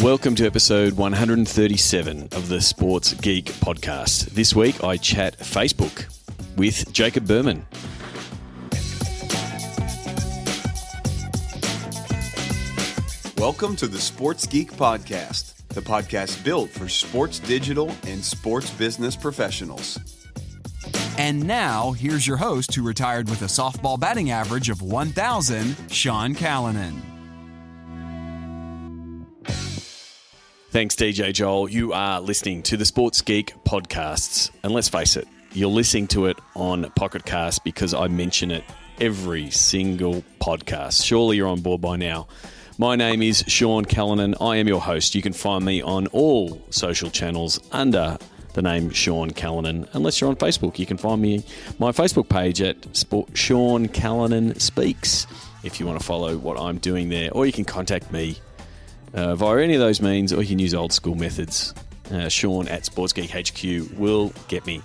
Welcome to episode 137 of the Sports Geek podcast. This week I chat Facebook with Jacob Berman. Welcome to the Sports Geek podcast, the podcast built for sports digital and sports business professionals. And now, here's your host who retired with a softball batting average of 1,000, Sean Callanan. Thanks, DJ Joel. You are listening to the Sports Geek podcasts. And let's face it, you're listening to it on Pocket Cast because I mention it every single podcast. Surely you're on board by now. My name is Sean Callanan. I am your host. You can find me on all social channels under the name Sean Callanan. Unless you're on Facebook, you can find me my Facebook page at Sean Callanan Speaks if you want to follow what I'm doing there. Or you can contact me via any of those means, or you can use old school methods. Sean at SportsGeekHQ will get me.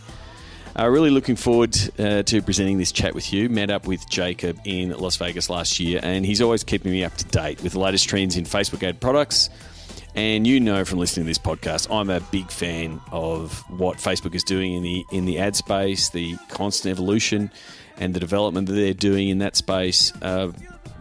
Really looking forward to presenting this chat with you. Met up with Jacob in Las Vegas last year, and he's always keeping me up to date with the latest trends in Facebook ad products. And you know from listening to this podcast, I'm a big fan of what Facebook is doing in the ad space, the constant evolution and the development that they're doing in that space.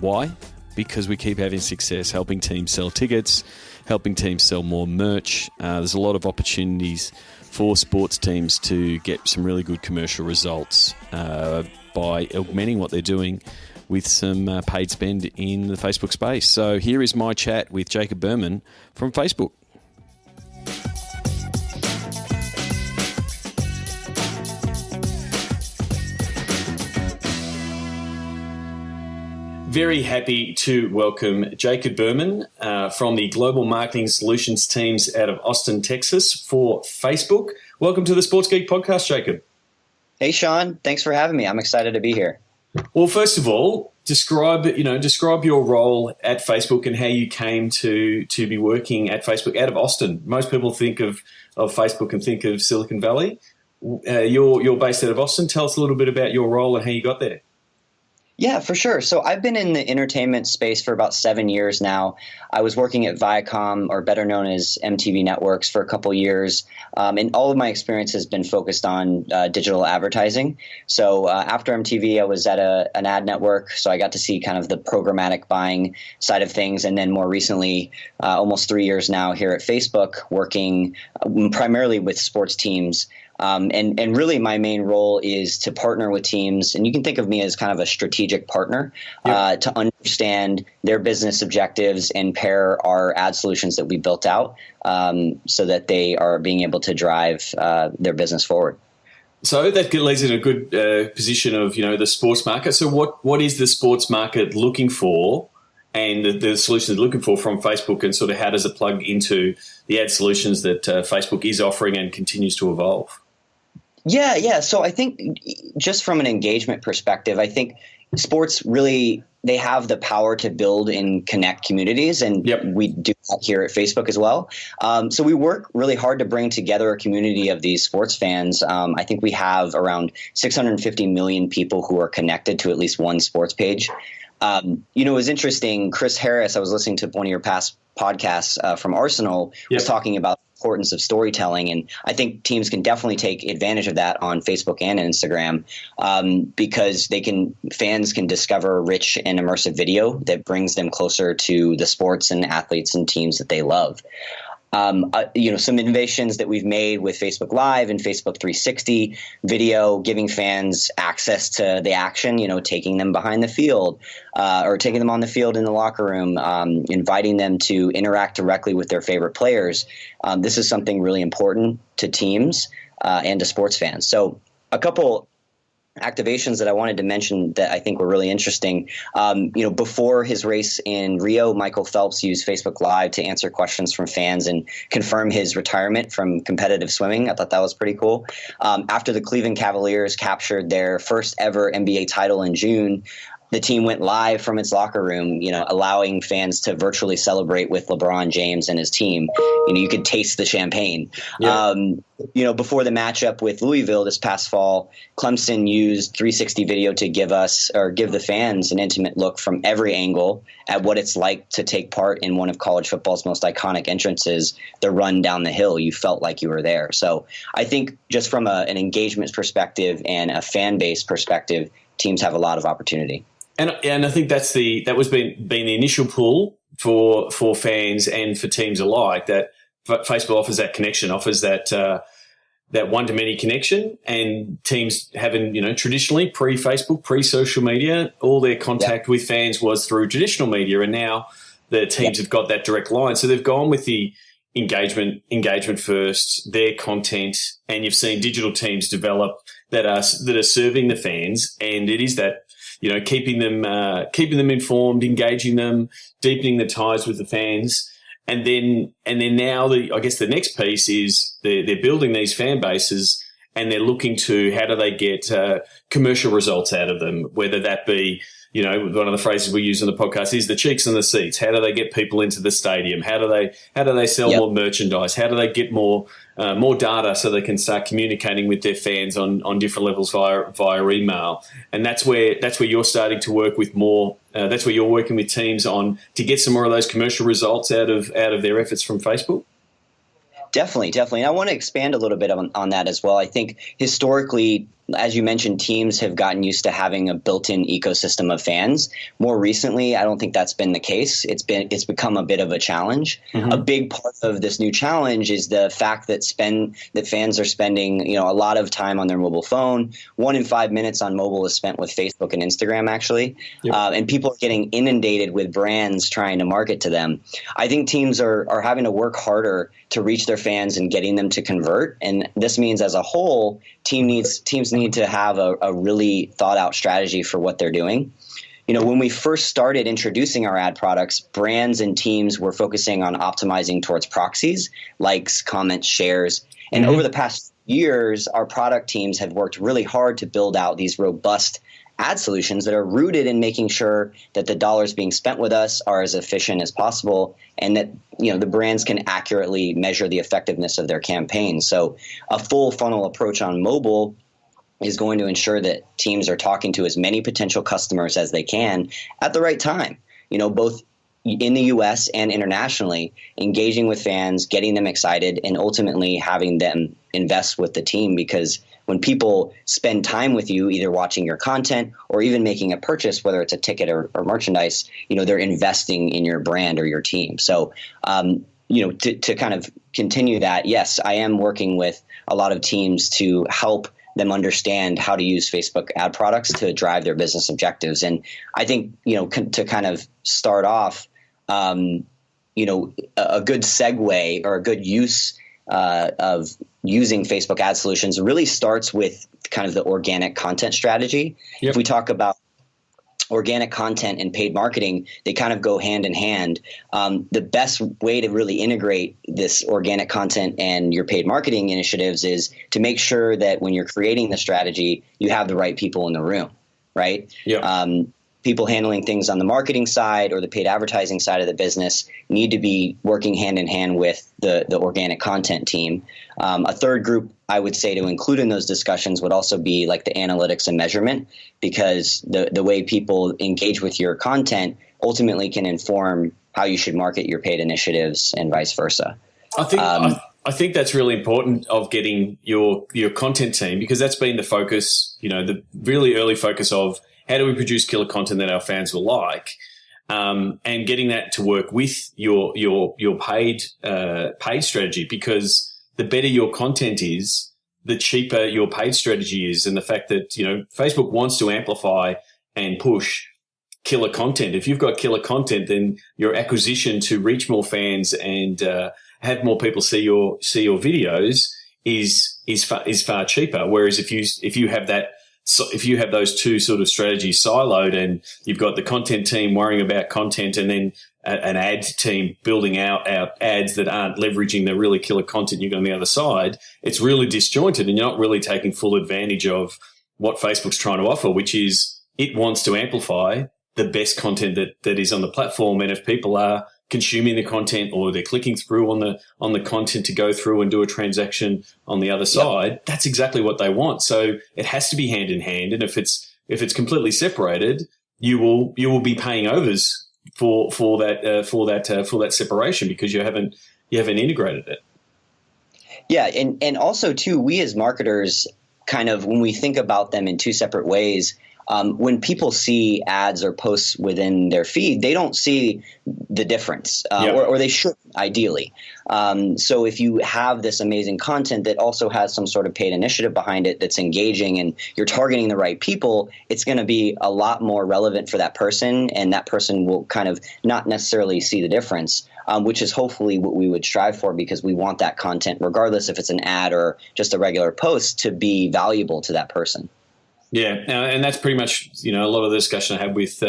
Why? Because we keep having success helping teams sell tickets, helping teams sell more merch. There's a lot of opportunities for sports teams to get some really good commercial results by augmenting what they're doing with some paid spend in the Facebook space. So here is my chat with Jacob Berman from Facebook. Very happy to welcome Jacob Berman from the Global Marketing Solutions teams out of Austin, Texas for Facebook. Welcome to the Sports Geek podcast, Jacob. Hey, Sean. Thanks for having me. I'm excited to be here. Well, first of all, describe your role at Facebook and how you came to be working at Facebook out of Austin. Most people think of Facebook and think of Silicon Valley. You're based out of Austin. Tell us a little bit about your role and how you got there. Yeah, for sure. So I've been in the entertainment space for about 7 years now. I was working at Viacom, or better known as MTV Networks, for a couple years. And all of my experience has been focused on digital advertising. So after MTV, I was at an ad network. So I got to see kind of the programmatic buying side of things. And then more recently, almost 3 years now here at Facebook, working primarily with sports teams. And really my main role is to partner with teams, and you can think of me as kind of a strategic partner to understand their business objectives and pair our ad solutions that we built out so that they are being able to drive their business forward. So that leads in a good position of, the sports market. So what is the sports market looking for, and the solutions they're looking for from Facebook, and sort of how does it plug into the ad solutions that Facebook is offering and continues to evolve? Yeah. So I think just from an engagement perspective, I think sports really, they have the power to build and connect communities, and we do that here at Facebook as well. So we work really hard to bring together a community of these sports fans. I think we have around 650 million people who are connected to at least one sports page. It was interesting. Chris Harris, I was listening to one of your past podcasts from Arsenal, was talking about the importance of storytelling. And I think teams can definitely take advantage of that on Facebook and Instagram because fans can discover rich and immersive video that brings them closer to the sports and athletes and teams that they love. Some innovations that we've made with Facebook Live and Facebook 360 video, giving fans access to the action, taking them behind the field or taking them on the field in the locker room, inviting them to interact directly with their favorite players. This is something really important to teams and to sports fans. So a couple activations that I wanted to mention that I think were really interesting. Before his race in Rio, Michael Phelps used Facebook Live to answer questions from fans and confirm his retirement from competitive swimming. I thought that was pretty cool. After the Cleveland Cavaliers captured their first ever NBA title in June, the team went live from its locker room, allowing fans to virtually celebrate with LeBron James and his team. You could taste the champagne. Yeah. Before the matchup with Louisville this past fall, Clemson used 360 video to give the fans an intimate look from every angle at what it's like to take part in one of college football's most iconic entrances, the run down the hill. You felt like you were there. So I think just from an engagement perspective and a fan base perspective, teams have a lot of opportunity. And I think that was been the initial pull for fans and for teams alike, that Facebook offers that connection, offers that one-to-many connection, and teams having, traditionally pre-Facebook, pre-social media, all their contact with fans was through traditional media, and now the teams have got that direct line. So they've gone with the engagement first, their content, and you've seen digital teams develop that are serving the fans, and it is that, keeping them informed, engaging them, deepening the ties with the fans. And then now I guess the next piece is they're building these fan bases, and they're looking to how do they get commercial results out of them, whether that be, one of the phrases we use in the podcast is the cheeks and the seats. How do they get people into the stadium? How do they sell more merchandise? How do they get more data so they can start communicating with their fans on different levels via email? And that's where you're starting to work with more. That's where you're working with teams on to get some more of those commercial results out of their efforts from Facebook. Definitely. And I want to expand a little bit on that as well. I think historically, as you mentioned, teams have gotten used to having a built-in ecosystem of fans. More recently, I don't think that's been the case. It's become a bit of a challenge. Mm-hmm. A big part of this new challenge is the fact that fans are spending, a lot of time on their mobile phone. 1 in 5 minutes on mobile is spent with Facebook and Instagram, actually. Yep. And people are getting inundated with brands trying to market to them. I think teams are having to work harder to reach their fans and getting them to convert. And this means as a whole, teams need to have a really thought out strategy for what they're doing. When we first started introducing our ad products, brands and teams were focusing on optimizing towards proxies, likes, comments, shares. And over the past years, our product teams have worked really hard to build out these robust ad solutions that are rooted in making sure that the dollars being spent with us are as efficient as possible, and that the brands can accurately measure the effectiveness of their campaigns. So a full funnel approach on mobile is going to ensure that teams are talking to as many potential customers as they can at the right time, both in the US and internationally, engaging with fans, getting them excited, and ultimately having them invest with the team. Because when people spend time with you, either watching your content or even making a purchase, whether it's a ticket or merchandise, they're investing in your brand or your team. So, to kind of continue that, yes, I am working with a lot of teams to help them understand how to use Facebook ad products to drive their business objectives. And I think, to kind of start off, a good segue or a good use of using Facebook ad solutions really starts with kind of the organic content strategy. Yep. If we talk about organic content and paid marketing, they kind of go hand in hand. The best way to really integrate this organic content and your paid marketing initiatives is to make sure that when you're creating the strategy, you have the right people in the room, right? Yep. People handling things on the marketing side or the paid advertising side of the business need to be working hand in hand with the organic content team. A third group I would say to include in those discussions would also be like the analytics and measurement, because the way people engage with your content ultimately can inform how you should market your paid initiatives and vice versa. I think that's really important of getting your content team, because that's been the focus, the really early focus of how do we produce killer content that our fans will like, and getting that to work with your paid strategy, because the better your content is, the cheaper your paid strategy is. And the fact that, Facebook wants to amplify and push killer content. If you've got killer content, then your acquisition to reach more fans and have more people see your videos is far cheaper. Whereas if you have that, so if you have those two sort of strategies siloed, and you've got the content team worrying about content, and then an ad team building out ads that aren't leveraging the really killer content you've got on the other side, it's really disjointed, and you're not really taking full advantage of what Facebook's trying to offer, which is it wants to amplify the best content that is on the platform. And if people are consuming the content or they're clicking through on the content to go through and do a transaction on the other side, that's exactly what they want. So it has to be hand in hand. And if it's completely separated, you will be paying overs for that separation because you haven't integrated it. Yeah, and also too, we as marketers kind of, when we think about them in two separate ways, when people see ads or posts within their feed, they don't see the difference, or they should ideally. So if you have this amazing content that also has some sort of paid initiative behind it that's engaging and you're targeting the right people, it's going to be a lot more relevant for that person, and that person will kind of not necessarily see the difference, which is hopefully what we would strive for, because we want that content, regardless if it's an ad or just a regular post, to be valuable to that person. Yeah, and that's pretty much, a lot of the discussion I had with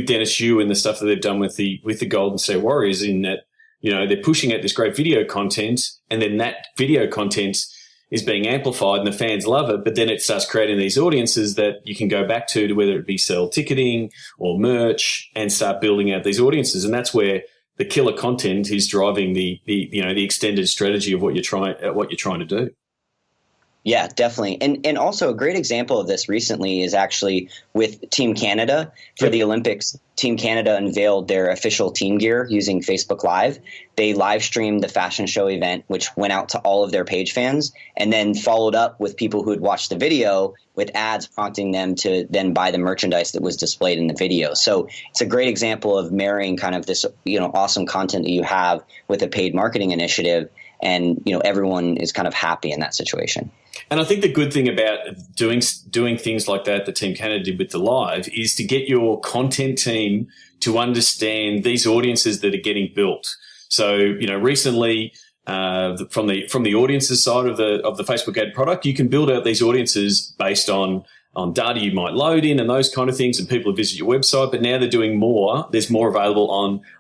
Dennis Yu and the stuff that they've done with the Golden State Warriors, in that, they're pushing out this great video content, and then that video content is being amplified and the fans love it, but then it starts creating these audiences that you can go back to whether it be sell ticketing or merch, and start building out these audiences. And that's where the killer content is driving the extended strategy of what you're trying to do. Yeah, definitely. And also a great example of this recently is actually with Team Canada. For the Olympics, Team Canada unveiled their official team gear using Facebook Live. They live streamed the fashion show event, which went out to all of their page fans, and then followed up with people who had watched the video with ads prompting them to then buy the merchandise that was displayed in the video. So it's a great example of marrying kind of this, awesome content that you have with a paid marketing initiative. And, everyone is kind of happy in that situation. And I think the good thing about doing things like that Team Canada did with the live is to get your content team to understand these audiences that are getting built. So, recently, from the audiences side of the Facebook ad product, you can build out these audiences based on data you might load in and those kind of things, and people who visit your website. But now they're doing more. There's more available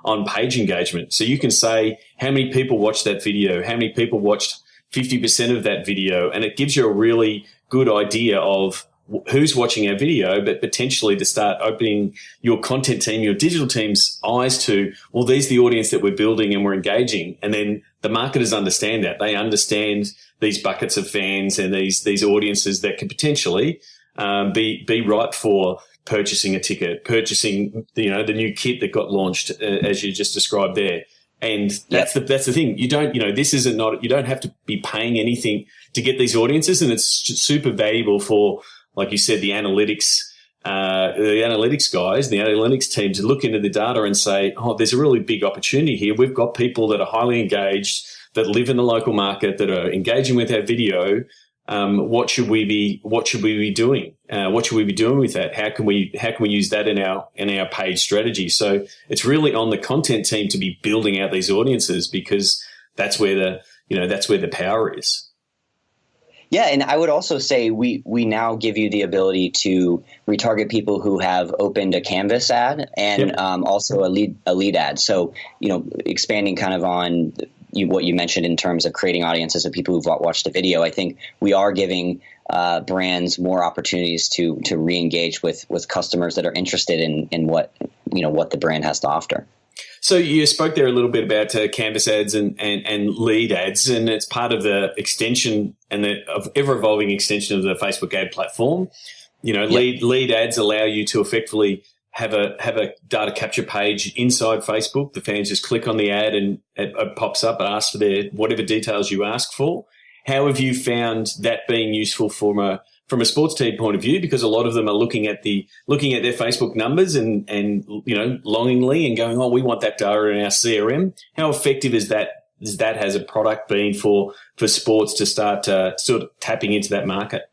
on page engagement. So you can say how many people watched that video, how many people watched 50% of that video, and it gives you a really good idea of who's watching our video, but potentially to start opening your content team, your digital team's eyes to, well, these are the audience that we're building and we're engaging. And then the marketers understand that. They understand these buckets of fans and these audiences that could potentially be ripe for purchasing a ticket, purchasing the new kit that got launched, as you just described there. And that's the thing. You don't you don't have to be paying anything to get these audiences, and it's super valuable for, like you said, the analytics guys, the analytics team, to look into the data and say, oh, there's a really big opportunity here. We've got people that are highly engaged, that live in the local market, that are engaging with our video. What should we be doing? What should we be doing with that? How can we use that in our paid strategy? So it's really on the content team to be building out these audiences, because that's where the power is. Yeah, and I would also say we now give you the ability to retarget people who have opened a Canvas ad and also a lead ad. So, expanding kind of on what you mentioned in terms of creating audiences of people who've watched the video, I think we are giving brands more opportunities to re-engage with customers that are interested in what the brand has to offer. So you spoke there a little bit about Canvas ads and lead ads, and it's part of the extension and the ever-evolving extension of the Facebook ad platform. Lead ads allow you to effectively have a data capture page inside Facebook. The fans just click on the ad and it pops up and asks for their whatever details you ask for. How have you found that being useful from a sports team point of view? Because a lot of them are looking at their Facebook numbers and longingly and going, oh, we want that data in our CRM. How effective is that as a product been for sports to start sort of tapping into that market?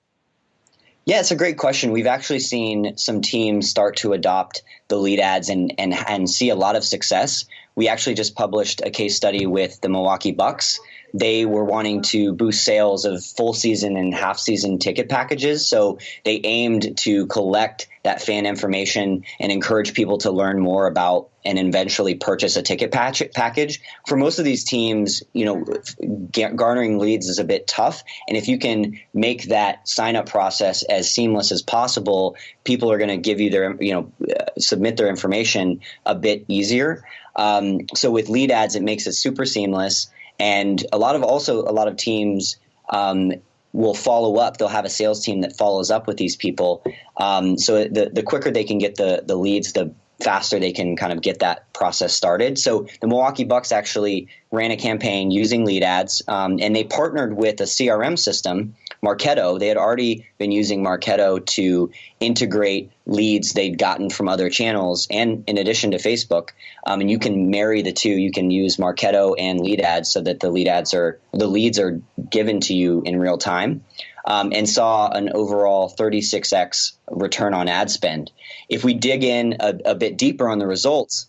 Yeah, it's a great question. We've actually seen some teams start to adopt the lead ads and see a lot of success. we actually just published a case study with the Milwaukee Bucks. They were wanting to boost sales of full season and half season ticket packages. So they aimed to collect that fan information and encourage people to learn more about and eventually purchase a ticket package. For most of these teams, garnering leads is a bit tough. And if you can make that sign up process as seamless as possible, people are going to give you their, submit their information a bit easier. So with lead ads, it makes it super seamless. And a lot of teams will follow up. They'll have a sales team that follows up with these people. So the quicker they can get the leads, the faster they can kind of get that process started. So the Milwaukee Bucks actually ran a campaign using lead ads, and they partnered with a CRM system, Marketo. They had already been using Marketo to integrate leads they'd gotten from other channels, and in addition to Facebook. And you can marry the two. You can use Marketo and lead ads so that the leads are given to you in real time. And saw an overall 36x return on ad spend. If we dig in a bit deeper on the results,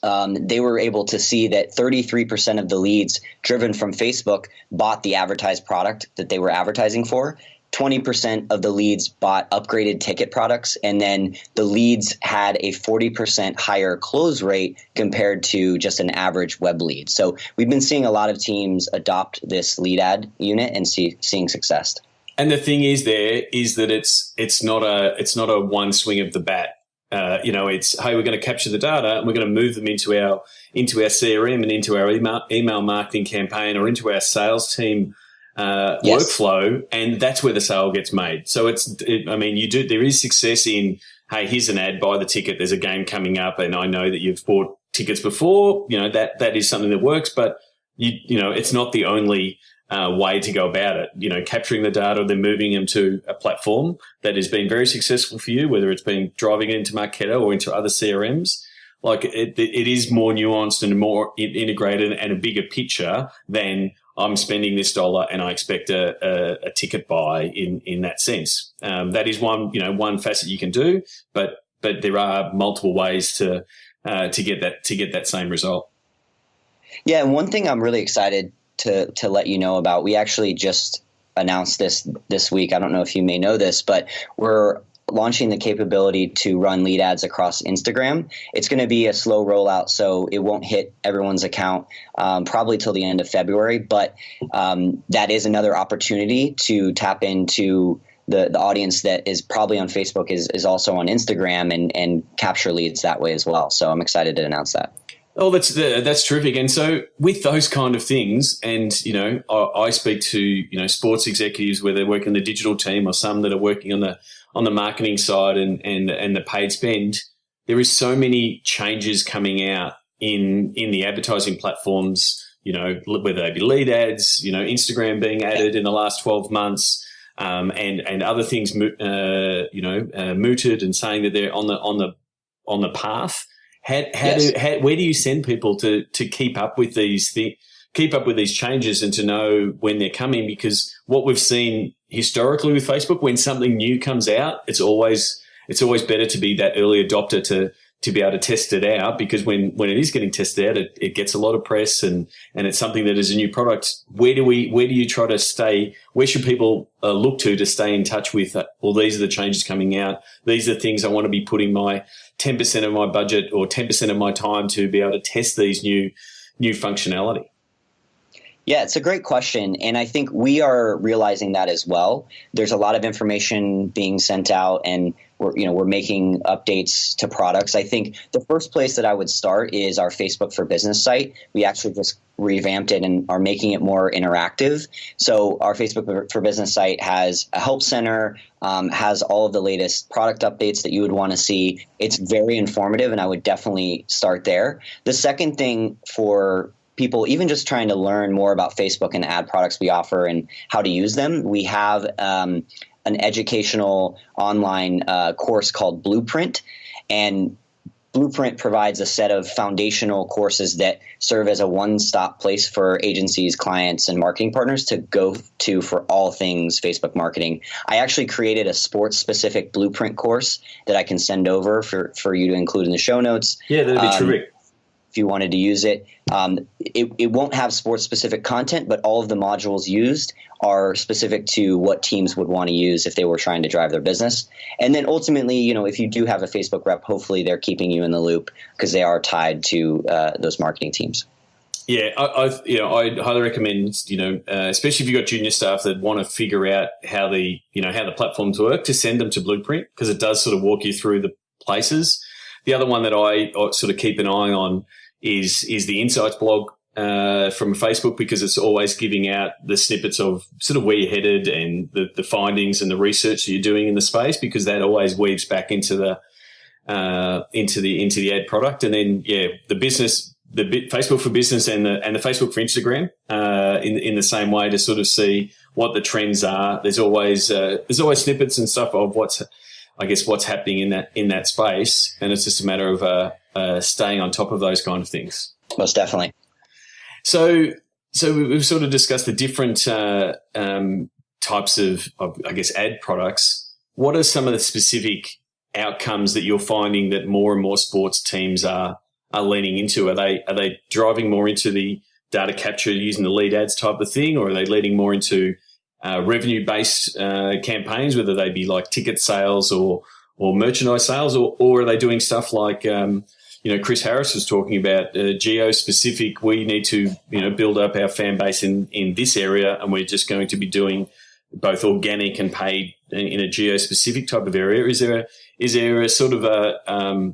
they were able to see that 33% of the leads driven from Facebook bought the advertised product that they were advertising for. 20% of the leads bought upgraded ticket products, and then the leads had a 40% higher close rate compared to just an average web lead. So we've been seeing a lot of teams adopt this lead ad unit and seeing success. And the thing is that it's not a one swing of the bat. It's, hey, we're going to capture the data and we're going to move them into our CRM and into our email marketing campaign or into our sales team workflow, and that's where the sale gets made. So there is success in, hey, here's an ad, buy the ticket, there's a game coming up, and I know that you've bought tickets before. That is something that works, but it's not the only way to go about it. Capturing the data, then moving them to a platform that has been very successful for you, whether it's been driving it into Marketo or into other CRMs. Like it is more nuanced and more integrated and a bigger picture than I'm spending this dollar and I expect a ticket buy in that sense. That is one facet you can do, but there are multiple ways to get that same result. Yeah, and one thing I'm really excited to let you know about, we actually just announced this week. I don't know if you may know this, but we're launching the capability to run lead ads across Instagram. It's going to be a slow rollout, so it won't hit everyone's account probably till the end of February. But that is another opportunity to tap into the audience that is probably on Facebook is also on Instagram and capture leads that way as well. So I'm excited to announce that. Oh, that's terrific. And so with those kind of things, and, I speak to, sports executives, whether they're working on the digital team or some that are working on the marketing side and the paid spend, there is so many changes coming out in the advertising platforms, whether they be lead ads, Instagram being added in the last 12 months, and other things, mooted and saying that they're on the path. Where do you send people to keep up with these changes and to know when they're coming? Because what we've seen historically with Facebook, when something new comes out, it's always better to be that early adopter to be able to test it out, because when it is getting tested out, it gets a lot of press and it's something that is a new product. Where do you try to stay? Where should people look to stay in touch with? Well, these are the changes coming out. These are things I want to be putting my 10% of my budget or 10% of my time to be able to test these new functionality. Yeah, it's a great question. And I think we are realizing that as well. There's a lot of information being sent out, and we're making updates to products. I think the first place that I would start is our Facebook for Business site. We actually just revamped it and are making it more interactive. So our Facebook for Business site has a help center, has all of the latest product updates that you would want to see. It's very informative, and I would definitely start there. The second thing for people even just trying to learn more about Facebook and ad products we offer and how to use them, we have an educational online course called Blueprint. And Blueprint provides a set of foundational courses that serve as a one-stop place for agencies, clients, and marketing partners to go to for all things Facebook marketing. I actually created a sports-specific Blueprint course that I can send over for you to include in the show notes. Yeah, that'd be terrific. if you wanted to use it. It won't have sports-specific content, but all of the modules used are specific to what teams would want to use if they were trying to drive their business. And then ultimately, if you do have a Facebook rep, hopefully they're keeping you in the loop because they are tied to those marketing teams. Yeah, I'd highly recommend, especially if you've got junior staff that want to figure out how the platforms work, to send them to Blueprint, because it does sort of walk you through the places. The other one that I sort of keep an eye on is the Insights blog from Facebook, because it's always giving out the snippets of sort of where you're headed and the findings and the research that you're doing in the space, because that always weaves back into the ad product. And then the business. The Facebook for Business and the Facebook for Instagram in the same way, to sort of see what the trends are. There's always snippets and stuff of what's happening in that space, and it's just a matter of staying on top of those kind of things. Most definitely. So we've sort of discussed the different types of ad products. What are some of the specific outcomes that you're finding that more and more sports teams are leaning into? Are they driving more into the data capture using the lead ads type of thing, or are they leading more into revenue-based campaigns, whether they be like ticket sales or merchandise sales, or are they doing stuff like Chris Harris was talking about geo-specific? We need to build up our fan base in this area, and we're just going to be doing both organic and paid in a geo-specific type of area. Is there a sort of a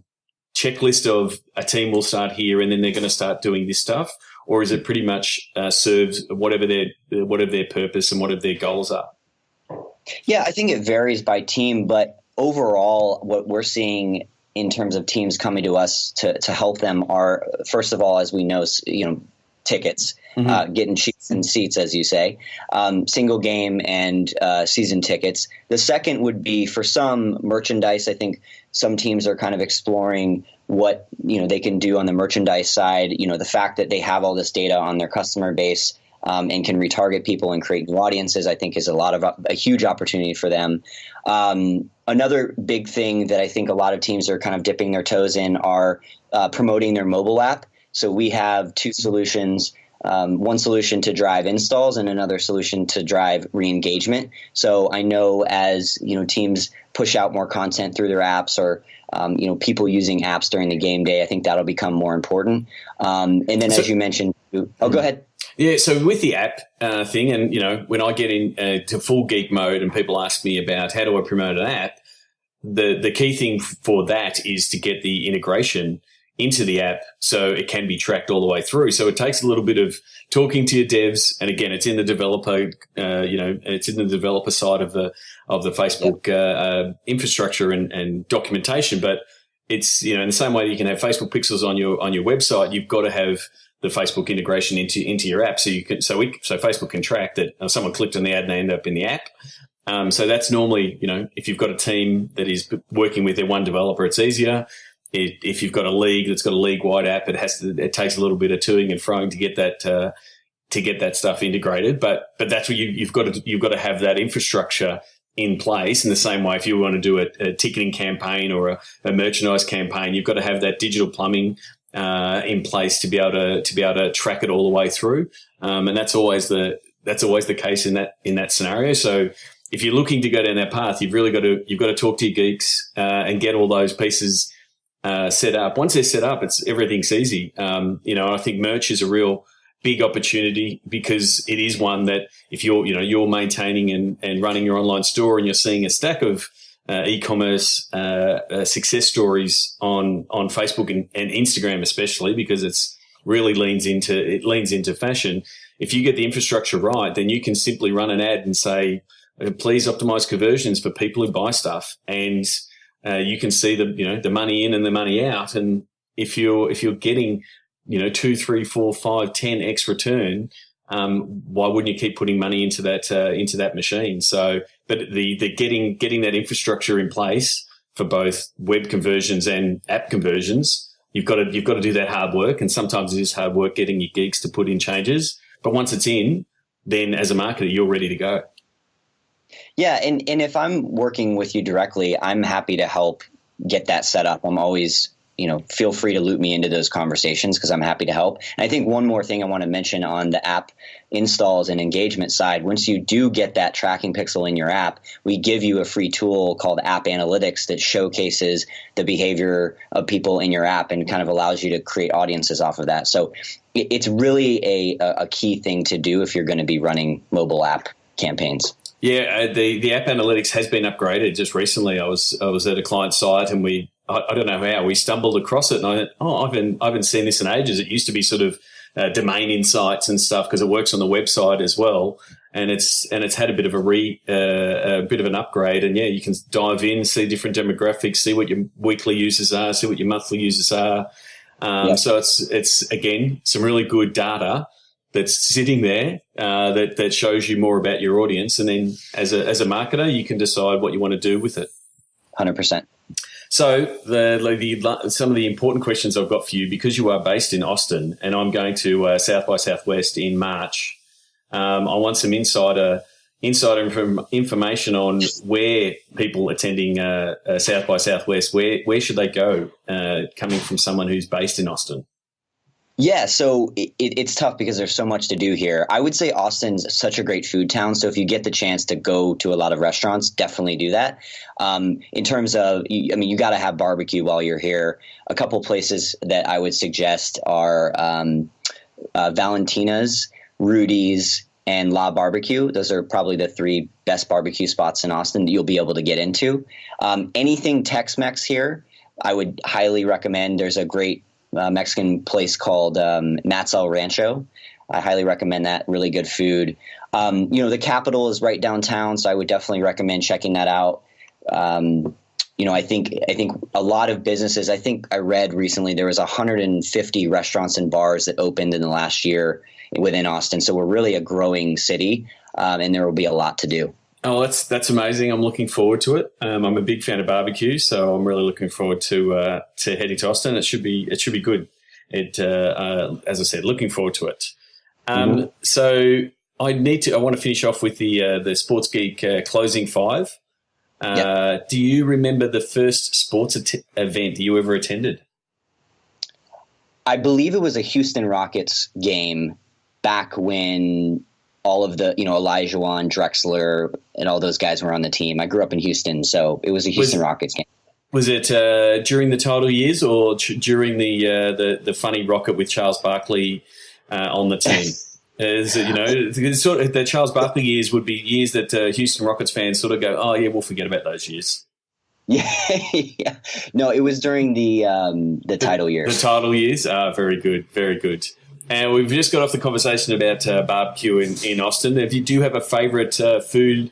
checklist of a team will start here and then they're going to start doing this stuff, or is it pretty much serves whatever their purpose and whatever their goals are? Yeah, I think it varies by team, but overall, what we're seeing in terms of teams coming to us to help them are, first of all, as we know, tickets, getting sheets and seats, as you say, single game and season tickets. The second would be for some merchandise. I think some teams are kind of exploring what they can do on the merchandise side. The fact that they have all this data on their customer base and can retarget people and create new audiences, I think is a huge opportunity for them. Another big thing that I think a lot of teams are kind of dipping their toes in are promoting their mobile app. So we have two solutions, one solution to drive installs and another solution to drive re-engagement. So I know as teams push out more content through their apps, or people using apps during the game day, I think that'll become more important. And then, as you mentioned, go ahead. Yeah, so with the app thing, and when I get into full geek mode and people ask me about how do I promote an app, the key thing for that is to get the integration into the app so it can be tracked all the way through. So it takes a little bit of talking to your devs, and again, it's in the developer, it's in the developer side of the Facebook infrastructure and documentation. But it's in the same way that you can have Facebook pixels on your website, you've got to have the Facebook integration into your app, so Facebook can track that someone clicked on the ad and they end up in the app. So that's normally if you've got a team that is working with their one developer, it's easier. If you've got a league that's got a league-wide app, it takes a little bit of toing and froing to get that stuff integrated. But that's what you've got to have that infrastructure in place. In the same way, if you want to do a ticketing campaign or a merchandise campaign, you've got to have that digital plumbing in place to be able to track it all the way through. And that's always the case in that scenario. So if you're looking to go down that path, you've got to talk to your geeks and get all those pieces set up. Once they're set up, everything's easy. I think merch is a real big opportunity, because it is one that if you're maintaining and running your online store and you're seeing a stack of e-commerce success stories on Facebook and Instagram, especially because it's really leans into fashion. If you get the infrastructure right, then you can simply run an ad and say, please optimize conversions for people who buy stuff, and you can see the money in and the money out. And if you're getting 2, 3, 4, 5, 10x return, why wouldn't you keep putting money into that machine? So, but the getting that infrastructure in place for both web conversions and app conversions, you've got to do that hard work. And sometimes it is hard work getting your geeks to put in changes. But once it's in, then as a marketer, you're ready to go. Yeah, and if I'm working with you directly, I'm happy to help get that set up. I'm always feel free to loop me into those conversations because I'm happy to help. And I think one more thing I want to mention on the app installs and engagement side, once you do get that tracking pixel in your app, we give you a free tool called App Analytics that showcases the behavior of people in your app and kind of allows you to create audiences off of that. So it's really a key thing to do if you're going to be running mobile app campaigns. Yeah, the App Analytics has been upgraded just recently. I was at a client site and I don't know how we stumbled across it, and I thought, I haven't seen this in ages. It used to be sort of domain insights and stuff because it works on the website as well, and it's had a bit of a bit of an upgrade. And yeah, you can dive in, see different demographics, see what your weekly users are, see what your monthly users are. So it's again some really good data that's sitting there that shows you more about your audience, and then as a marketer, you can decide what you want to do with it. 100%. So some of the important questions I've got for you, because you are based in Austin and I'm going to South by Southwest in March, I want some insider information on where people attending South by Southwest, where should they go coming from someone who's based in Austin? Yeah, so it's tough because there's so much to do here. I would say Austin's such a great food town. So if you get the chance to go to a lot of restaurants, definitely do that. In terms of, you got to have barbecue while you're here. A couple places that I would suggest are Valentina's, Rudy's, and La Barbecue. Those are probably the 3 best barbecue spots in Austin that you'll be able to get into. Anything Tex-Mex here, I would highly recommend. There's a great Mexican place called Matt's El Rancho. I highly recommend that. Really good food. The Capitol is right downtown, so I would definitely recommend checking that out. I think a lot of businesses. I think I read recently there was 150 restaurants and bars that opened in the last year within Austin. So we're really a growing city, and there will be a lot to do. Oh, that's amazing. I'm looking forward to it. I'm a big fan of barbecue, so I'm really looking forward to heading to Austin. It should be good. As I said, looking forward to it. So I want to finish off with the Sports Geek closing 5. Yep. Do you remember the first sports event you ever attended? I believe it was a Houston Rockets game back when all of the, Olajuwon, Drexler, and all those guys were on the team. I grew up in Houston, so it was a Houston Rockets game. Was it during the title years or during the funny rocket with Charles Barkley on the team? The Charles Barkley years would be years that Houston Rockets fans sort of go, oh yeah, we'll forget about those years. Yeah. No, it was during the title years. The title years? Very good, very good. And we've just got off the conversation about barbecue in Austin. Do you have a favourite food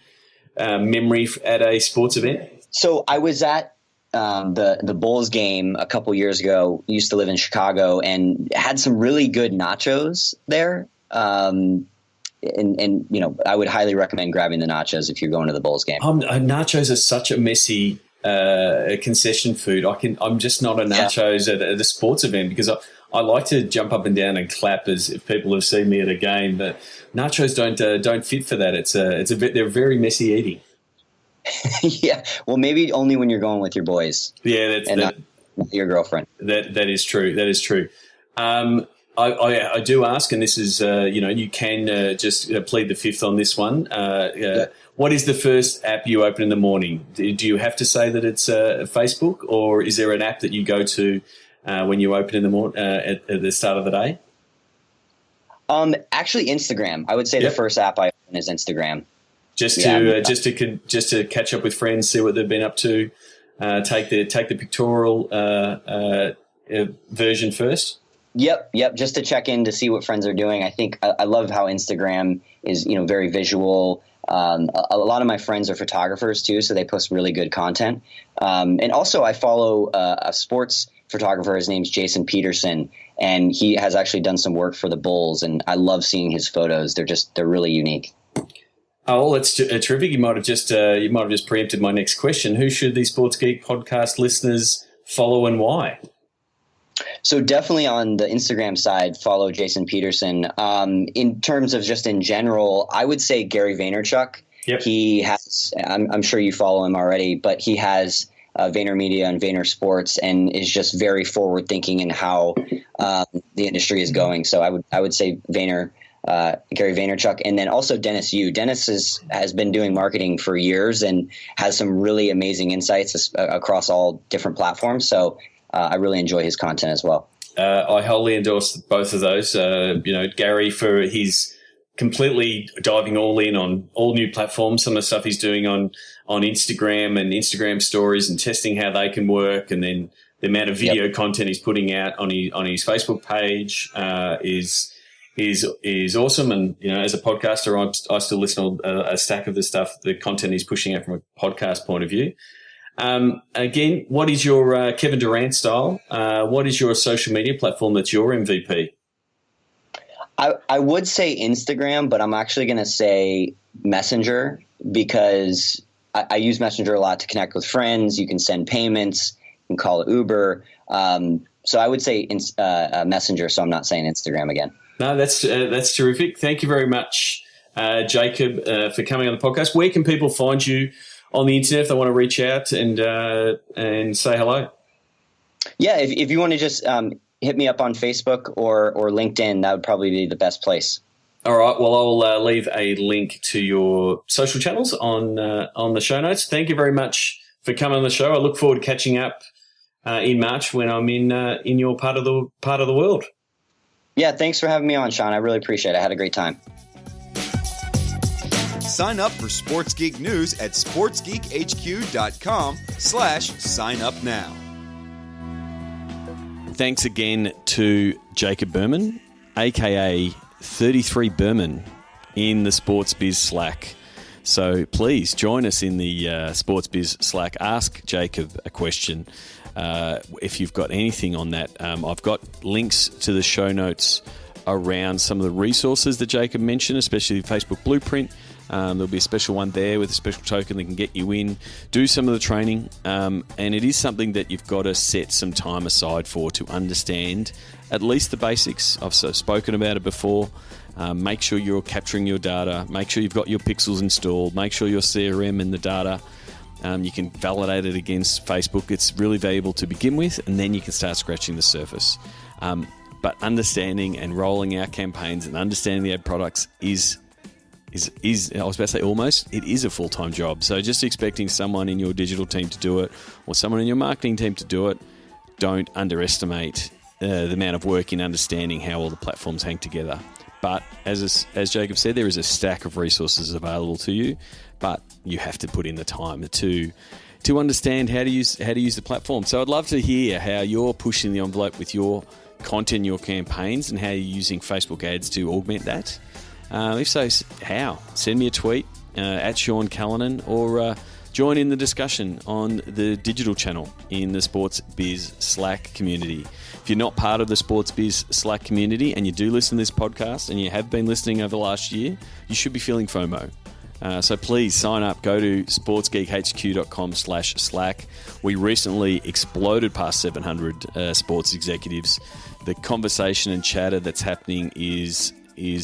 memory at a sports event? So I was at the Bulls game a couple years ago. Used to live in Chicago and had some really good nachos there. And I would highly recommend grabbing the nachos if you're going to the Bulls game. Nachos are such a messy concession food. I'm just not a nachos at a sports event because I like to jump up and down and clap as if people have seen me at a game, but nachos don't fit for that. They're very messy eating. Yeah, well, maybe only when you're going with your boys. Yeah, not your girlfriend. That is true. That is true. I do ask, and this is you can just plead the fifth on this one. What is the first app you open in the morning? Do you have to say that it's Facebook, or is there an app that you go to when you open in the morning at the start of the day? Actually, Instagram. I would say the first app I open is Instagram. Just to catch up with friends, see what they've been up to. Take the pictorial version first. Yep. Just to check in to see what friends are doing. I think I love how Instagram is very visual. A lot of my friends are photographers too, so they post really good content. And also, I follow a sports photographer. His name's Jason Peterson, and he has actually done some work for the Bulls. And I love seeing his photos. They're really unique. Oh, well, that's terrific. You might have just preempted my next question. Who should the Sports Geek podcast listeners follow and why? So definitely on the Instagram side, follow Jason Peterson. In terms of just in general, I would say Gary Vaynerchuk. Yep. He has, I'm sure you follow him already, but he has VaynerMedia and Vayner Sports, and is just very forward thinking in how the industry is going. So I would say Gary Vaynerchuk, and then also Dennis Yu. Dennis has been doing marketing for years and has some really amazing insights across all different platforms. So I really enjoy his content as well. I wholly endorse both of those. Gary for his completely diving all in on all new platforms, some of the stuff he's doing on Instagram and Instagram stories and testing how they can work, and then the amount of video content he's putting out on his Facebook page is awesome. And as a podcaster, I still listen to a stack of the stuff, the content he's pushing out from a podcast point of view. Again, what is your Kevin Durant style? What is your social media platform that's your MVP? I would say Instagram, but I'm actually going to say Messenger, because I use Messenger a lot to connect with friends. You can send payments, you can call Uber. So I would say Messenger, so I'm not saying Instagram again. No, that's terrific. Thank you very much, Jacob, for coming on the podcast. Where can people find you on the internet if they want to reach out and say hello? Yeah, if you want to just hit me up on Facebook or LinkedIn, that would probably be the best place. All right. Well, I'll leave a link to your social channels on the show notes. Thank you very much for coming on the show. I look forward to catching up in March when I'm in your part of the world. Yeah, thanks for having me on, Sean. I really appreciate it. I had a great time. Sign up for Sports Geek News at sportsgeekhq.com/sign up now. Thanks again to Jacob Berman, a.k.a. 33 Berman, in the Sports Biz Slack. So please join us in the Sports Biz Slack. Ask Jacob a question if you've got anything on that. I've got links to the show notes around some of the resources that Jacob mentioned, especially the Facebook Blueprint. There'll be a special one there with a special token that can get you in, do some of the training, and it is something that you've got to set some time aside for to understand at least the basics. I've spoken about it before. Make sure you're capturing your data. Make sure you've got your pixels installed. Make sure your CRM and the data, you can validate it against Facebook. It's really valuable to begin with, and then you can start scratching the surface. But understanding and rolling out campaigns and understanding the ad products is I was about to say almost, it is a full-time job. So just expecting someone in your digital team to do it or someone in your marketing team to do it, don't underestimate the amount of work in understanding how all the platforms hang together. But as Jacob said, there is a stack of resources available to you, but you have to put in the time to understand how to use the platform. So I'd love to hear how you're pushing the envelope with your content, your campaigns, and how you're using Facebook ads to augment that. If so, how? Send me a tweet at Sean Callanan, or join in the discussion on the digital channel in the Sports Biz Slack community. If you're not part of the Sports Biz Slack community and you do listen to this podcast and you have been listening over the last year, you should be feeling FOMO. So please sign up. Go to sportsgeekhq.com/Slack. We recently exploded past 700 sports executives. The conversation and chatter that's happening is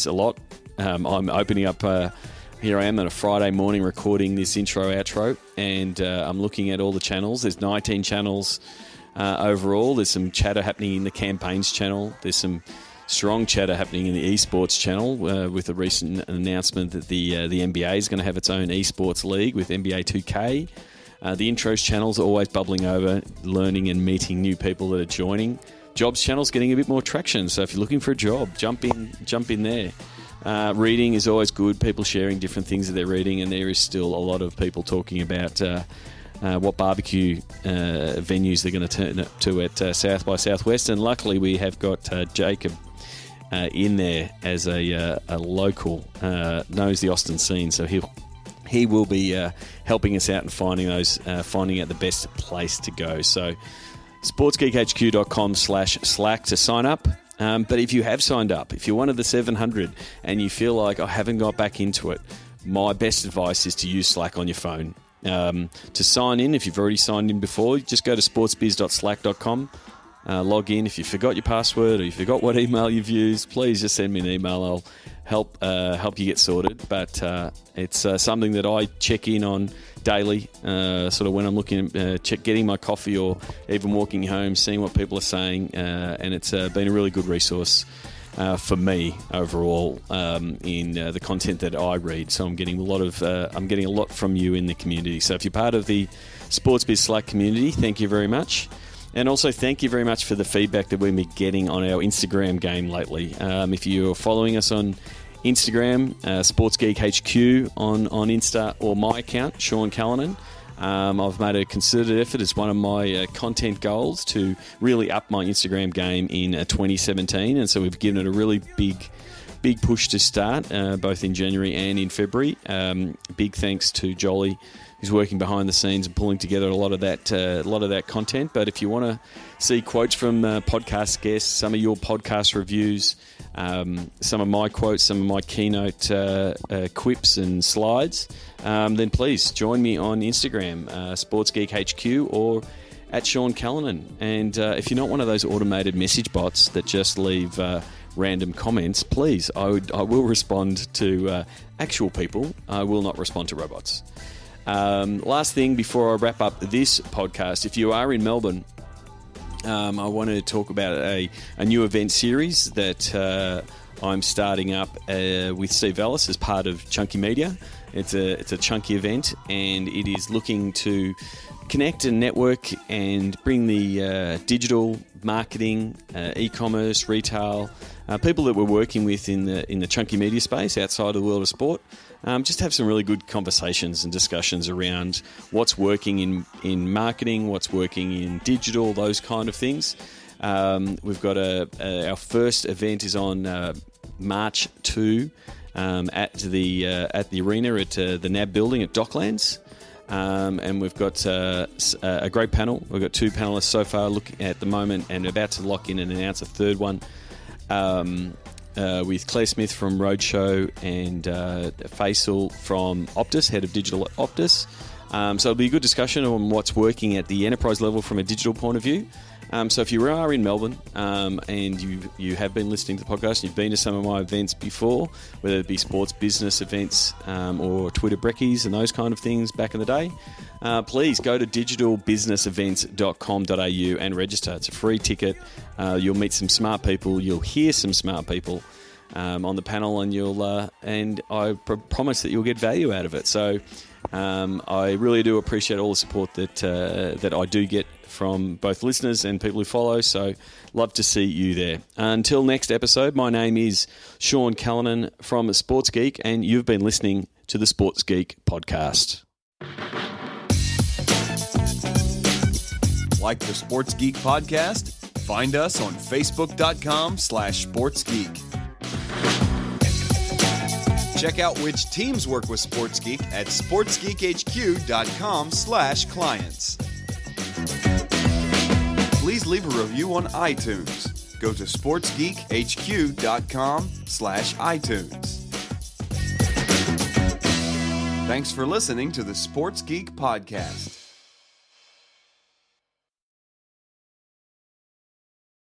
a lot. I'm opening up, here I am on a Friday morning recording this outro, and I'm looking at all the channels. There's 19 channels overall. There's some chatter happening in the campaigns channel. There's some strong chatter happening in the esports channel with a recent announcement that the NBA is going to have its own esports league with NBA 2K. The intros channels are always bubbling over, learning and meeting new people that are joining. Jobs channel's getting a bit more traction, so if you're looking for a job, jump in there. Reading is always good, people sharing different things that they're reading, and there is still a lot of people talking about what barbecue venues they're going to turn up to at South by Southwest, and luckily we have got Jacob in there as a local, knows the Austin scene, so he will be helping us out and finding out the best place to go. So sportsgeekhq.com/Slack to sign up. But if you have signed up, if you're one of the 700 and you feel like I haven't got back into it, my best advice is to use Slack on your phone. To sign in, if you've already signed in before, just go to sportsbiz.slack.com, log in. If you forgot your password or you forgot what email you've used, please just send me an email. I'll help you get sorted. But it's something that I check in on daily, sort of when I'm looking getting my coffee or even walking home, seeing what people are saying, and it's been a really good resource for me overall in the content that I read. So I'm getting a lot from you in the community. So if you're part of the Sports Biz Slack community, thank you very much. And also thank you very much for the feedback that we've been getting on our Instagram game lately. If you're following us on Instagram, Sports Geek HQ on Insta, or my account, Sean Callanan, I've made a concerted effort as one of my content goals to really up my Instagram game in 2017. And so we've given it a really big push to start, both in January and in February. Big thanks to Jolly, who's working behind the scenes and pulling together a lot of that content. But if you want to see quotes from podcast guests, some of your podcast reviews, some of my quotes, some of my keynote quips and slides, then please join me on Instagram, Sports Geek HQ, or at Sean Callanan. And if you're not one of those automated message bots that just leave random comments, please, I will respond to actual people. I will not respond to robots. Last thing before I wrap up this podcast, if you are in Melbourne, I want to talk about a new event series that I'm starting up with Steve Ellis as part of Chunky Media. It's a chunky event, and it is looking to connect and network and bring the digital marketing, e-commerce, retail, people that we're working with in the chunky media space outside of the world of sport. Just have some really good conversations and discussions around what's working in marketing, what's working in digital, those kind of things. We've got our first event is on March 2 at the arena at the NAB building at Docklands. And we've got a great panel. We've got 2 panelists so far looking at the moment and about to lock in and announce a third one. With Claire Smith from Roadshow and Faisal from Optus, head of digital at Optus. So it'll be a good discussion on what's working at the enterprise level from a digital point of view. So if you are in Melbourne and you have been listening to the podcast and you've been to some of my events before, whether it be sports business events or Twitter brekkies and those kind of things back in the day, please go to digitalbusinessevents.com.au and register. It's a free ticket. You'll meet some smart people. You'll hear some smart people on the panel, and I promise that you'll get value out of it. So I really do appreciate all the support that I do get from both listeners and people who follow. So love to see you there. Until next episode, my name is Sean Callanan from Sports Geek, and you've been listening to the Sports Geek podcast. Like the Sports Geek podcast? Find us on facebook.com/sportsgeek. Check out which teams work with Sports Geek at sportsgeekhq.com/clients. Please leave a review on iTunes. Go to sportsgeekhq.com/iTunes. Thanks for listening to the Sports Geek podcast.